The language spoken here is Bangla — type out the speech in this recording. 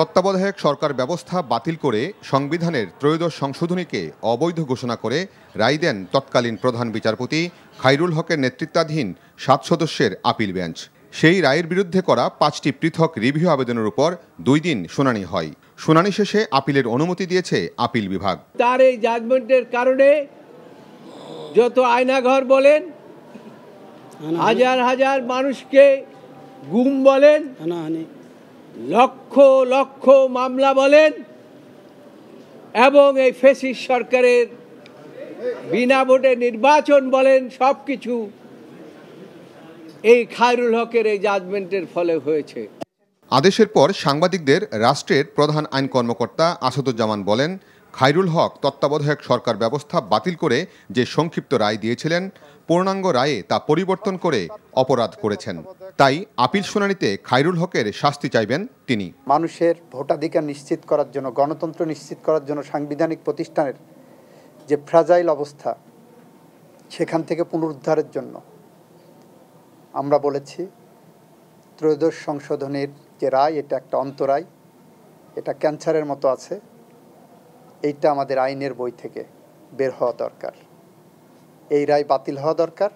তত্ত্বাবধায়ক সরকার ব্যবস্থা বাতিল করে সংবিধানের ত্রয়োদশ সংশোধনীকে অবৈধ ঘোষণা করে রায় দেন তৎকালীন প্রধান বিচারপতি খায়রুল হকের নেতৃত্বাধীন 7 সদস্যের আপিল বেঞ্চ। সেই রায়ের বিরুদ্ধে করা 5টি পৃথক রিভিউ আবেদনের উপর 2 দিন শুনানি হয়। শুনানি শেষে আপিলের অনুমতি দিয়েছে আপিল বিভাগ। তার এই জাজমেন্টের কারণে যত আয়নাঘর বলেন, হাজার হাজার মানুষকে গুম বলেন, লক্ষ লক্ষ মামলা বলেন, এবং এই ফ্যাসিস্ট সরকারের বিনা ভোটে নির্বাচন বলেন, সবকিছু এই খায়রুল হকের এই জাজমেন্টের ফলে হয়েছে। আদেশের পর সাংবাদিকদের রাষ্ট্রের প্রধান আইন কর্মকর্তা আসাদুজ্জামান বলেন, খায়রুল হক তত্ত্বাবধায়ক সরকার ব্যবস্থা বাতিল করে যে সংক্ষিপ্ত রায় দিয়েছিলেন, পূর্ণাঙ্গ রায়ে তা পরিবর্তন করে অপরাধ করেছেন। তাই আপিল শুনানিতে খায়রুল হকের শাস্তি চাইবেন তিনি। মানুষের ভোটাধিকার নিশ্চিত করার জন্য, গণতন্ত্র নিশ্চিত করার জন্য সাংবিধানিক প্রতিষ্ঠানের যে ফ্রাজাইল অবস্থা, সেখান থেকে পুনরুদ্ধারের জন্য আমরা বলেছি ত্রয়োদশ সংশোধনীর যে রায়, এটা একটা অন্তরায়, এটা ক্যান্সারের মতো আছে, এইটা আমাদের আইনের বই থেকে বের হওয়া দরকার। এই রায় বাতিল হওয়া দরকার।